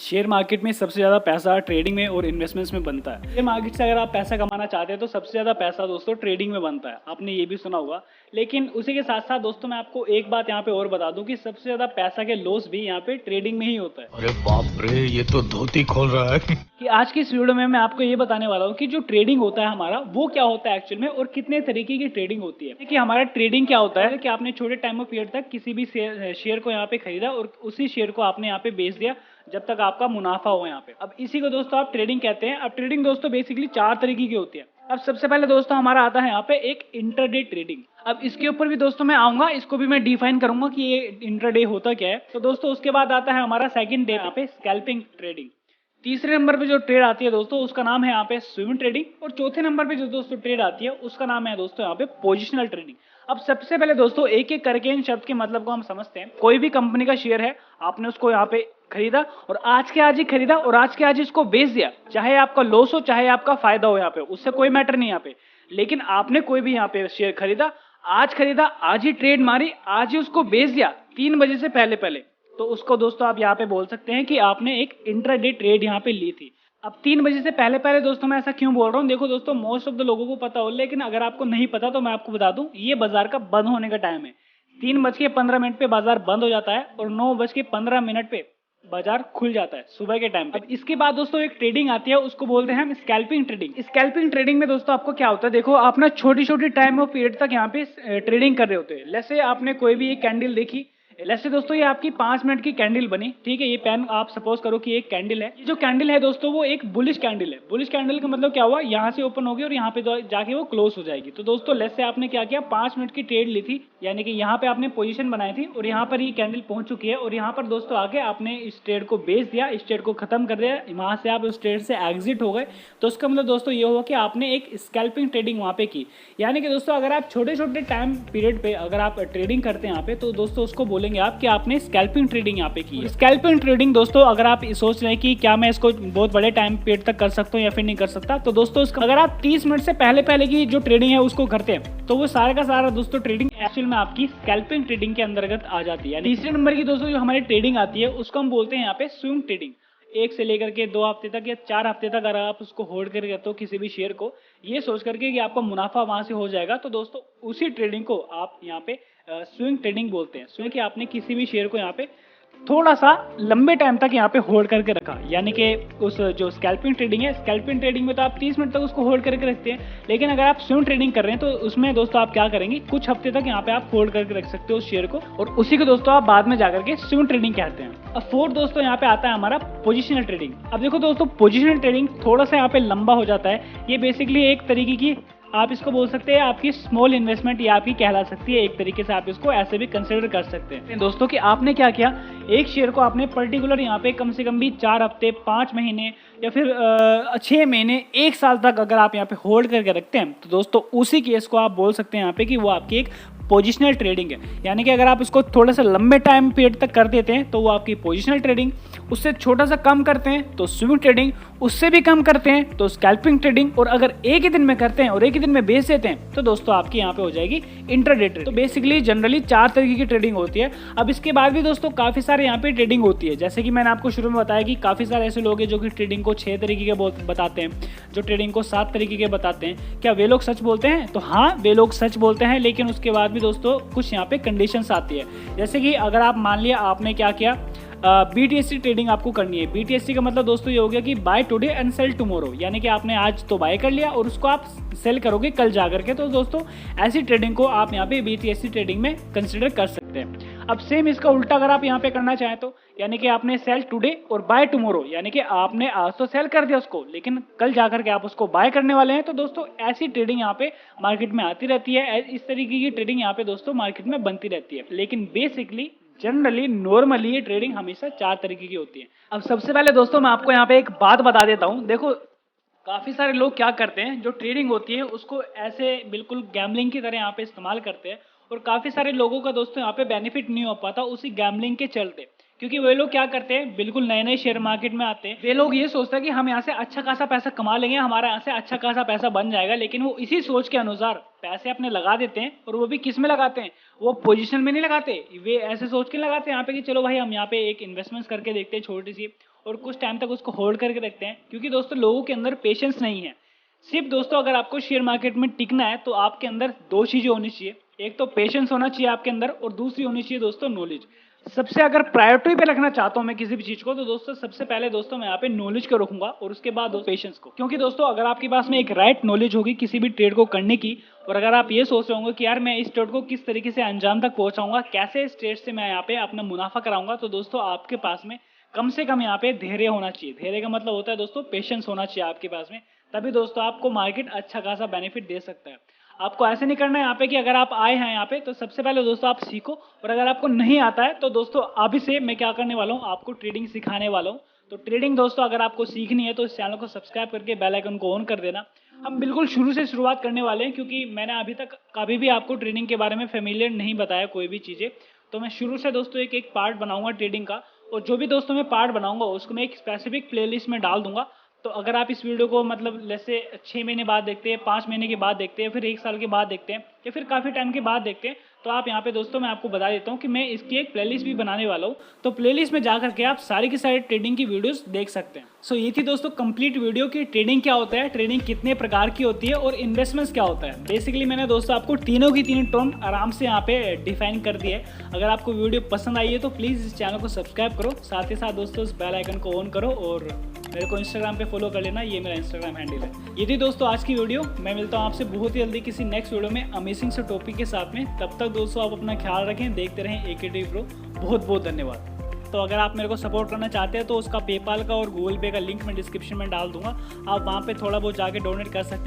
Share market में सबसे ज़्यादा पैसा ट्रेडिंग में और इन्वेस्टमेंट्स में बनता है। शेयर मार्केट से अगर आप पैसा कमाना चाहते हैं तो सबसे ज़्यादा पैसा दोस्तों ट्रेडिंग में बनता है, आपने ये भी सुना होगा। लेकिन उसी के साथ साथ दोस्तों मैं आपको एक बात यहाँ पे और बता दूं कि सबसे ज़्यादा पैसा के लॉस भी यहाँ पे ट्रेडिंग में ही होता है। अरे बाप रे, ये तो धोती खोल रहा है। कि आज की इस वीडियो में मैं आपको ये बताने वाला हूँ कि जो ट्रेडिंग होता है हमारा वो क्या होता है एक्चुअल में और कितने तरीके की ट्रेडिंग होती है। कि हमारा ट्रेडिंग क्या होता है कि आपने छोटे टाइम ऑफ पीरियड तक किसी भी शेयर को यहाँ पे खरीदा और उसी शेयर को आपने यहाँ पे बेच दिया जब तक आपका मुनाफा हो यहाँ पे। अब इसी को दोस्तों आप ट्रेडिंग कहते हैं। अब ट्रेडिंग दोस्तों बेसिकली 4 तरीके की होती है। अब सबसे पहले दोस्तों हमारा आता है यहाँ पे एक इंट्राडे ट्रेडिंग। अब इसके ऊपर भी दोस्तों मैं आऊंगा, इसको भी मैं डिफाइन करूंगा कि ये इंट्राडे होता क्या है। तो दोस्तों उसके बाद आता है हमारा सेकंड डे यहाँ पे स्कैल्पिंग ट्रेडिंग। तीसरे नंबर पे जो ट्रेड आती है दोस्तों उसका नाम है यहाँ पे स्विंग ट्रेडिंग। और चौथे नंबर पे जो दोस्तों ट्रेड आती है उसका नाम है दोस्तों यहाँ पे पोजिशनल ट्रेडिंग। अब सबसे पहले दोस्तों एक एक करके इन शब्द के मतलब को हम समझते हैं। कोई भी कंपनी का शेयर है, आपने उसको यहाँ पे खरीदा और आज के आज ही खरीदा और आज के आज इसको बेच दिया, चाहे आपका लॉस हो चाहे आपका फायदा हो, यहाँ पे उससे कोई मैटर नहीं यहाँ पे। लेकिन आपने कोई भी यहाँ पे शेयर खरीदा, आज ही ट्रेड मारी, आज ही उसको बेच दिया 3 बजे से पहले पहले, तो उसको दोस्तों आप यहाँ पे बोल सकते हैं कि आपने एक इंट्राडे ट्रेड यहाँ पे ली थी। अब 3 बजे से पहले पहले दोस्तों मैं ऐसा क्यों बोल रहा हूँ, देखो दोस्तों मोस्ट ऑफ द लोगों को पता हो, लेकिन अगर आपको नहीं पता तो मैं आपको बता दूं ये बाजार का बंद होने का टाइम है। 3:15 पे बाजार बंद हो जाता है और 9:15 पे बाजार खुल जाता है सुबह के टाइम पे। अब इसके बाद दोस्तों एक ट्रेडिंग आती है, उसको बोलते हैं हम स्कैल्पिंग ट्रेडिंग। स्कैल्पिंग ट्रेडिंग में दोस्तों आपको क्या होता है, देखो आप ना छोटी छोटी टाइम ऑफ पीरियड तक यहाँ पे ट्रेडिंग कर रहे होते हैं। जैसे आपने कोई भी एक कैंडल देखी, वैसे दोस्तों ये आपकी 5 मिनट की कैंडल बनी, ठीक है। ये पेन आप सपोज करो कि एक कैंडल है। ये जो कैंडल है दोस्तों वो एक बुलिश कैंडल है। बुलिश कैंडल का मतलब क्या हुआ, यहाँ से ओपन होगी और यहाँ पे जाके वो क्लोज हो जाएगी। तो दोस्तों लेट्स से आपने क्या किया, 5 मिनट की ट्रेड ली थी, यानी कि यहाँ पे आपने पोजीशन बनाई थी और यहाँ पर ये कैंडल पहुंच चुकी है और यहाँ पर दोस्तों आके आपने इस ट्रेड को बेच दिया, इस ट्रेड को खत्म कर दिया, वहां से आप उस ट्रेड से एग्जिट हो गए। तो उसका मतलब दोस्तों ये हुआ कि आपने एक स्कैल्पिंग ट्रेडिंग वहां पे की। यानी कि दोस्तों अगर आप छोटे छोटे टाइम पीरियड पे अगर आप ट्रेडिंग करते हैं यहाँ पे, तो दोस्तों उसको बोलेंगे आप कि आपने स्कैल्पिंग ट्रेडिंग यहाँ पे की है। स्कैल्पिंग ट्रेडिंग दोस्तों अगर आप सोच रहे हैं कि क्या मैं इसको बहुत बड़े टाइम पीरियड तक कर सकता हूँ या फिर नहीं कर सकता, तो दोस्तों अगर आप 30 मिनट से पहले पहले की जो ट्रेडिंग है उसको करते हैं तो वो सारा का सारा दोस्तों ट्रेडिंग एक्चुअल में आपकी स्कैल्पिंग ट्रेडिंग के अंतर्गत आ जाती है। तीसरे नंबर की दोस्तों जो हमारी ट्रेडिंग आती है उसको हम बोलते हैं यहाँ पे स्विंग ट्रेडिंग। 1 से लेकर के 2 हफ्ते तक या 4 हफ्ते तक अगर आप उसको होल्ड करके रखते हो किसी भी शेयर को, ये सोच करके कि आपका मुनाफा वहां से हो जाएगा, तो दोस्तों उसी ट्रेडिंग को आप यहाँ पे स्विंग ट्रेडिंग बोलते हैं। स्विंग कि आपने किसी भी शेयर को यहाँ पे थोड़ा सा लंबे टाइम तक यहाँ पे होल्ड करके रखा, यानी कि उस जो स्कैल्पिंग ट्रेडिंग है, स्कैल्पिंग ट्रेडिंग में तो आप 30 मिनट तक उसको होल्ड करके रखते हैं। लेकिन अगर आप स्विंग ट्रेडिंग कर रहे हैं तो उसमें दोस्तों आप क्या करेंगे, कुछ हफ्ते तक यहाँ पे आप होल्ड करके रख सकते हो उस शेयर को और उसी को दोस्तों आप बाद में जाकर के स्विंग ट्रेडिंग कहते हैं। अब फोर्थ दोस्तों यहाँ पे आता है हमारा पोजिशनल ट्रेडिंग। अब देखो दोस्तों पोजिशनल ट्रेडिंग थोड़ा सा यहाँ पे लंबा हो जाता है। ये बेसिकली एक तरीके की आप इसको बोल सकते हैं आपकी स्मॉल इन्वेस्टमेंट या आपकी कहला सकती है। एक तरीके से आप इसको ऐसे भी कंसिडर कर सकते हैं दोस्तों कि आपने क्या किया, एक शेयर को आपने पर्टिकुलर यहाँ पे कम से कम भी 4 हफ्ते, 5 महीने या फिर 6 महीने, 1 साल तक अगर आप यहाँ पे होल्ड करके रखते हैं तो दोस्तों उसी केस को आप बोल सकते हैं यहाँ पे कि वो आपकी एक पोजिशनल ट्रेडिंग है। यानी कि अगर आप इसको थोड़ा सा लंबे टाइम पीरियड तक कर देते हैं तो वो आपकी पोजिशनल ट्रेडिंग, उससे छोटा सा कम करते हैं तो स्विंग ट्रेडिंग, उससे भी कम करते हैं तो स्कैल्पिंग ट्रेडिंग, और अगर एक ही दिन में करते हैं और एक ही दिन में बेच देते हैं तो दोस्तों आपकी यहाँ पे हो जाएगी इंट्राडे ट्रेडिंग। तो बेसिकली जनरली 4 तरीके की ट्रेडिंग होती है। अब इसके बाद भी दोस्तों काफी सारे यहाँ पे ट्रेडिंग होती है, जैसे कि मैंने आपको शुरू में बताया कि काफी सारे ऐसे लोग हैं जो कि ट्रेडिंग को 6 तरीके के बताते हैं, जो ट्रेडिंग को 7 तरीके के बताते हैं। क्या वे लोग सच बोलते हैं? तो हाँ, वे लोग सच बोलते हैं, लेकिन उसके बाद भी दोस्तों कुछ यहाँ पे कंडीशंस आती है। जैसे कि अगर आप मान लिया आपने क्या किया, BTC ट्रेडिंग आपको करनी है। BTC का मतलब दोस्तों ये हो गया कि buy today and sell tomorrow, यानी कि आपने आज तो बाय कर लिया और उसको आप सेल करोगे कल जा करके। तो दोस्तों ऐसी ट्रेडिंग को आप यहाँ पे BTC ट्रेडिंग में कंसिडर कर सकते हैं। अब सेम इसका उल्टा अगर आप यहाँ पे करना चाहें तो, यानी कि आपने सेल टुडे और बाय टुमारो, यानी कि आपने आज तो सेल कर दिया उसको लेकिन कल जाकर के आप उसको बाय करने वाले हैं, तो दोस्तों ऐसी ट्रेडिंग यहाँ पे मार्केट में आती रहती है। इस तरीके की ट्रेडिंग यहाँ पे दोस्तों मार्केट में बनती रहती है। लेकिन बेसिकली जनरली नॉर्मली ये ट्रेडिंग हमेशा 4 तरीके की होती है। अब सबसे पहले दोस्तों मैं आपको यहाँ पे एक बात बता देता हूँ। देखो काफी सारे लोग क्या करते हैं, जो ट्रेडिंग होती है उसको ऐसे बिल्कुल गैम्बलिंग की तरह यहाँ पे इस्तेमाल करते हैं और काफी सारे लोगों का दोस्तों यहाँ पे बेनिफिट नहीं हो पाता उसी गैम्बलिंग के चलते। क्योंकि वे लोग क्या करते हैं, बिल्कुल नए नए शेयर मार्केट में आते हैं, वे लोग ये सोचते हैं कि हम यहाँ से अच्छा खासा पैसा कमा लेंगे, हमारा यहाँ से अच्छा खासा पैसा बन जाएगा, लेकिन वो इसी सोच के अनुसार पैसे अपने लगा देते हैं, और वो भी किस में लगाते हैं, वो पोजीशन में नहीं लगाते, वे ऐसे सोच के लगाते हैं यहाँ पे कि चलो भाई हम यहाँ पे एक इन्वेस्टमेंट करके देखते हैं छोटी सी, और कुछ टाइम तक उसको होल्ड करके रखते हैं। क्योंकि दोस्तों लोगों के अंदर पेशेंस नहीं है। सिर्फ दोस्तों अगर आपको शेयर मार्केट में टिकना है तो आपके अंदर दो चीजें होनी चाहिए, एक तो पेशेंस होना चाहिए आपके अंदर, और दूसरी होनी चाहिए दोस्तों नॉलेज। सबसे अगर प्रायोरिटी पे रखना चाहता हूं मैं किसी भी चीज को, तो दोस्तों सबसे पहले दोस्तों मैं यहाँ पे नॉलेज को रखूंगा, और उसके बाद पेशेंस को। क्योंकि दोस्तों अगर आपके पास में एक राइट नॉलेज होगी किसी भी ट्रेड को करने की, और अगर आप ये सोच रहे होंगे कि यार मैं इस ट्रेड को किस तरीके से अंजाम तक पहुंचाऊंगा, कैसे इस ट्रेड से मैं यहाँ पे अपना मुनाफा कराऊंगा, तो दोस्तों आपके पास में कम से कम यहाँ पे धैर्य होना चाहिए। धैर्य का मतलब होता है दोस्तों पेशेंस होना चाहिए आपके पास में, तभी दोस्तों आपको मार्केट अच्छा खासा बेनिफिट दे सकता है। आपको ऐसे नहीं करना है यहाँ पे कि अगर आप आए हैं यहाँ पे तो सबसे पहले दोस्तों आप सीखो, और अगर आपको नहीं आता है तो दोस्तों अभी से मैं क्या करने वाला हूँ, आपको ट्रेडिंग सिखाने वाला हूँ। तो ट्रेडिंग दोस्तों अगर आपको सीखनी है तो इस चैनल को सब्सक्राइब करके बेल आइकन को ऑन कर देना। हम बिल्कुल शुरू से शुरुआत करने वाले हैं, क्योंकि मैंने अभी तक कभी भी आपको ट्रेडिंग के बारे में फेमिलियर नहीं बताया कोई भी चीज़ें। तो मैं शुरू से दोस्तों एक एक पार्ट बनाऊंगा ट्रेडिंग का, और जो भी दोस्तों मैं पार्ट बनाऊंगा उसको मैं एक स्पेसिफिक प्लेलिस्ट में डाल दूंगा। तो अगर आप इस वीडियो को मतलब जैसे 6 महीने बाद देखते हैं, 5 महीने के बाद देखते हैं, फिर 1 साल के बाद देखते हैं, या फिर काफ़ी टाइम के बाद देखते हैं, तो आप यहाँ पे दोस्तों मैं आपको बता देता हूँ कि मैं इसकी एक प्लेलिस्ट भी बनाने वाला हूँ। तो प्लेलिस्ट में जाकर के आप सारी की सारी ट्रेडिंग की वीडियोस देख सकते हैं। सो ये थी दोस्तों कंप्लीट वीडियो की ट्रेडिंग क्या होता है, ट्रेडिंग कितने प्रकार की होती है, और इन्वेस्टमेंट्स क्या होता है। बेसिकली मैंने दोस्तों आपको तीनों की तीन टर्म आराम से यहाँ पे डिफाइन कर दिया है। अगर आपको वीडियो पसंद आई है तो प्लीज़ इस चैनल को सब्सक्राइब करो, साथ ही साथ दोस्तों इस बेल आइकन को ऑन करो, और मेरे को इंस्टाग्राम पे फॉलो कर लेना, ये मेरा इंस्टाग्राम हैंडल है। ये थी दोस्तों आज की वीडियो। मैं मिलता हूँ आपसे बहुत ही जल्दी किसी नेक्स्ट वीडियो में अमेजिंग से टॉपिक के साथ में। तब तक दोस्तों आप अपना ख्याल रखें, देखते रहें एकेटी प्रो। बहुत बहुत धन्यवाद। तो अगर आप मेरे को सपोर्ट करना चाहते हैं तो उसका पेपाल का और गूगल पे का लिंक मैं डिस्क्रिप्शन में डाल दूंगा, आप वहाँ पे थोड़ा बहुत जाके डोनेट कर सकते हैं।